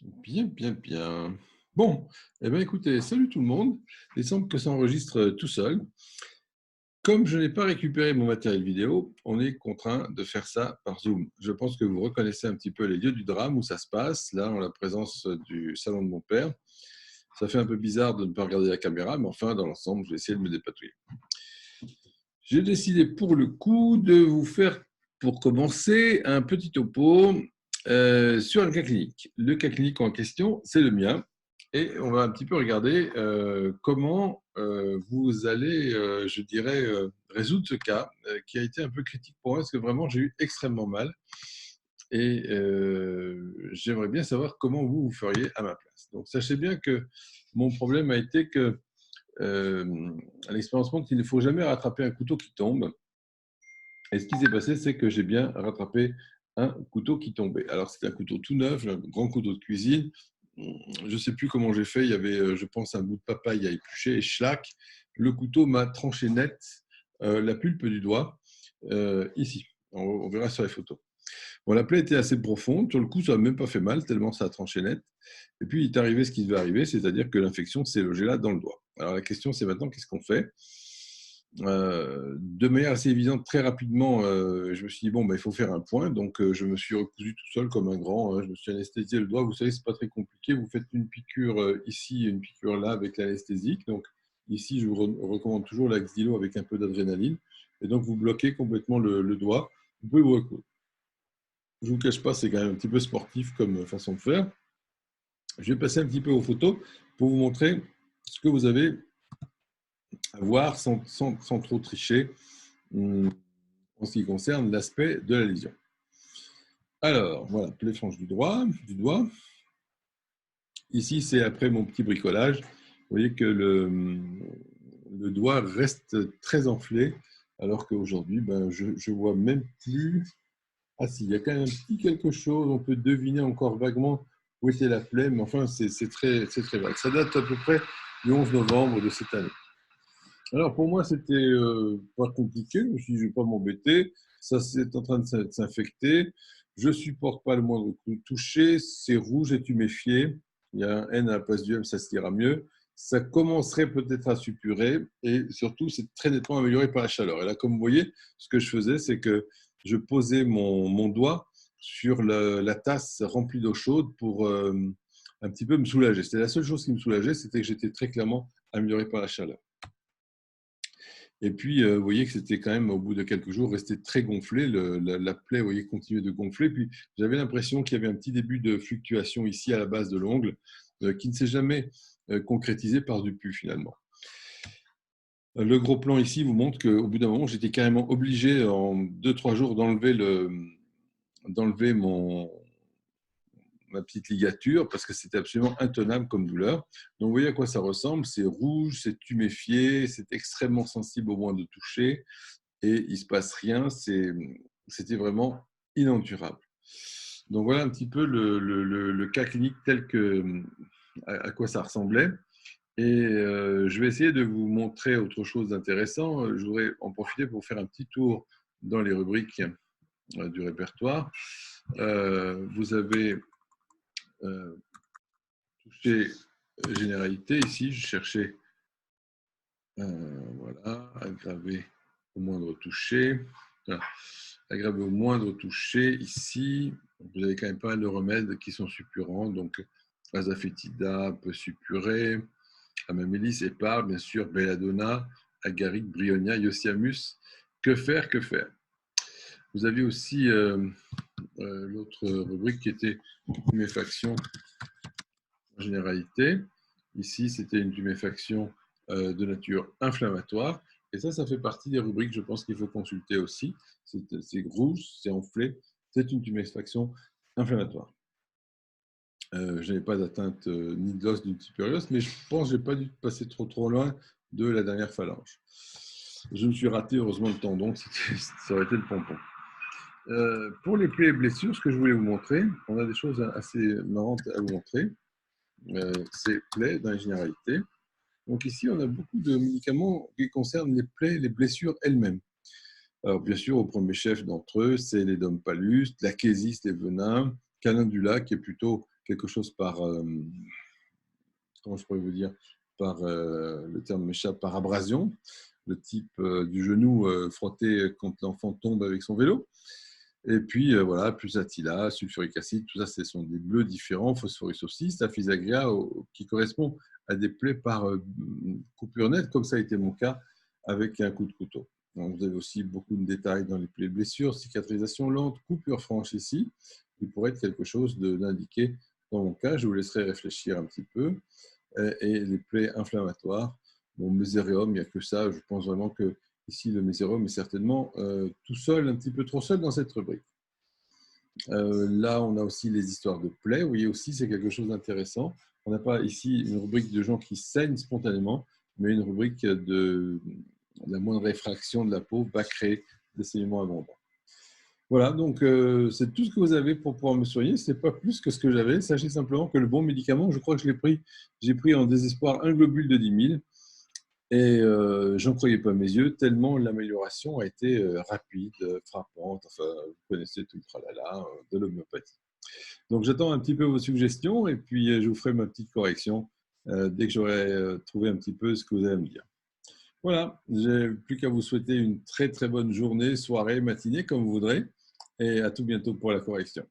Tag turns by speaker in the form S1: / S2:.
S1: Bien, bien, bien. Bon, eh bien, écoutez, salut tout le monde. Il semble que ça enregistre tout seul. Comme je n'ai pas récupéré mon matériel vidéo, on est contraint de faire ça par Zoom. Je pense que vous reconnaissez un petit peu les lieux du drame où ça se passe, là, en la présence du salon de mon père. Ça fait un peu bizarre de ne pas regarder la caméra, mais enfin, dans l'ensemble, je vais essayer de me dépatouiller. J'ai décidé pour le coup de vous faire, pour commencer, un petit topo sur un cas clinique. Le cas clinique en question, c'est le mien. Et on va un petit peu regarder comment vous allez, je dirais, résoudre ce cas qui a été un peu critique pour moi parce que vraiment j'ai eu extrêmement mal. Et j'aimerais bien savoir comment vous, vous feriez à ma place. Donc sachez bien que mon problème a été que l'expérience montre qu'il ne faut jamais rattraper un couteau qui tombe. Et ce qui s'est passé, c'est que j'ai bien rattrapé un couteau qui tombait. Alors, c'était un couteau tout neuf, un grand couteau de cuisine. Je ne sais plus comment j'ai fait. Il y avait, je pense, un bout de papaye à éplucher et schlac. Le couteau m'a tranché net la pulpe du doigt, ici. On verra sur les photos. Bon, la plaie était assez profonde. Sur le coup, ça n'a même pas fait mal, tellement ça a tranché net. Et puis, il est arrivé ce qui devait arriver, c'est-à-dire que l'infection s'est logée là dans le doigt. Alors, la question, c'est maintenant, qu'est-ce qu'on fait de manière assez évidente, très rapidement, je me suis dit, bon, bah, il faut faire un point. Donc, je me suis recousu tout seul comme un grand. Hein. Je me suis anesthésié le doigt. Vous savez, c'est pas très compliqué. Vous faites une piqûre ici, une piqûre là avec l'anesthésique. Donc, ici, je vous recommande toujours l'Axdilo avec un peu d'adrénaline. Et donc, vous bloquez complètement le doigt. Vous pouvez vous recoudre. Je ne vous cache pas, c'est quand même un petit peu sportif comme façon de faire. Je vais passer un petit peu aux photos pour vous montrer ce que vous avez à voir sans trop tricher en ce qui concerne l'aspect de la lésion. Alors, voilà, les franges du doigt. Ici, c'est après mon petit bricolage. Vous voyez que le doigt reste très enflé, alors qu'aujourd'hui, ben, je vois même plus. Ah si, il y a quand même un petit quelque chose, on peut deviner encore vaguement où était la plaie, mais enfin, c'est très vague. Ça date à peu près du 11 novembre de cette année. Alors pour moi, c'était pas compliqué. Je me suis dit, je vais pas m'embêter. Ça, c'est en train de s'infecter. Je supporte pas le moindre coup de toucher. C'est rouge et tuméfié. Il y a un N à la place du M, ça se dira mieux. Ça commencerait peut-être à suppurer et surtout, c'est très nettement amélioré par la chaleur. Et là, comme vous voyez, ce que je faisais, c'est que je posais mon doigt sur la tasse remplie d'eau chaude pour un petit peu me soulager. C'était la seule chose qui me soulageait, c'était que j'étais très clairement amélioré par la chaleur. Et puis, vous voyez que c'était quand même, au bout de quelques jours, resté très gonflé. La plaie, vous voyez, continuait de gonfler. Puis, j'avais l'impression qu'il y avait un petit début de fluctuation ici à la base de l'ongle qui ne s'est jamais concrétisé par du pus finalement. Le gros plan ici vous montre qu'au bout d'un moment, j'étais carrément obligé en 2-3 jours d'enlever ma petite ligature parce que c'était absolument intenable comme douleur. Donc, vous voyez à quoi ça ressemble. C'est rouge, c'est tuméfié, c'est extrêmement sensible au moins de toucher et il ne se passe rien. C'était vraiment inendurable. Donc, voilà un petit peu le cas clinique tel que à quoi ça ressemblait. Et je vais essayer de vous montrer autre chose d'intéressant. Je voudrais en profiter pour faire un petit tour dans les rubriques du répertoire. Vous avez touché généralité ici. Je cherchais, voilà, aggravé au moindre toucher. Voilà. Aggravé au moindre toucher ici. Vous avez quand même pas mal de remèdes qui sont suppurants. Donc, azafétida peut suppurer. Amamélis, Épar, bien sûr, Belladonna, Agaric, Brionia, Iociamus. Que faire, que faire? Vous avez aussi l'autre rubrique qui était tuméfaction en généralité. Ici, c'était une tuméfaction de nature inflammatoire. Et ça fait partie des rubriques, je pense, qu'il faut consulter aussi. C'est rouge, c'est enflé, c'est une tuméfaction inflammatoire. Je n'avais pas d'atteinte ni de l'os ni de supérieur, mais je pense que je n'ai pas dû passer trop loin de la dernière phalange. Je me suis raté, heureusement, le tendon, ça aurait été le pompon. Pour les plaies et blessures, ce que je voulais vous montrer, on a des choses assez marrantes à vous montrer. C'est plaies dans les généralités. Donc ici, on a beaucoup de médicaments qui concernent les plaies et les blessures elles-mêmes. Alors bien sûr, au premier chef d'entre eux, c'est les dompalus, l'achésis, les venins, calendula, qui est plutôt quelque chose par, comment je pourrais vous dire, par, le terme m'échappe, par abrasion, le type du genou frotté quand l'enfant tombe avec son vélo. Et puis voilà, pulsatilla, sulfurique acide, tout ça, ce sont des bleus différents, phosphorus aussi, staphysagria qui correspond à des plaies par coupure nette, comme ça a été mon cas avec un coup de couteau. Donc, vous avez aussi beaucoup de détails dans les plaies blessures, cicatrisation lente, coupure franche ici, qui pourrait être quelque chose d'indiqué dans mon cas. Je vous laisserai réfléchir un petit peu. Et les plaies inflammatoires, bon, méséréum, il n'y a que ça. Je pense vraiment que ici, le méséréum est certainement tout seul, un petit peu trop seul dans cette rubrique. Là, on a aussi les histoires de plaies. Vous voyez aussi, c'est quelque chose d'intéressant. On n'a pas ici une rubrique de gens qui saignent spontanément, mais une rubrique de la moindre effraction de la peau va créer des saignements abondants. Voilà, donc c'est tout ce que vous avez pour pouvoir me soigner. Ce n'est pas plus que ce que j'avais. Sachez simplement que le bon médicament, je crois que je l'ai pris, j'ai pris en désespoir un globule de 10 000 et j'en croyais pas mes yeux, tellement l'amélioration a été rapide, frappante. Enfin, vous connaissez tout le tralala de l'homéopathie. Donc j'attends un petit peu vos suggestions et puis je vous ferai ma petite correction dès que j'aurai trouvé un petit peu ce que vous allez me dire. Voilà, j'ai plus qu'à vous souhaiter une très très bonne journée, soirée, matinée, comme vous voudrez, et à tout bientôt pour la correction.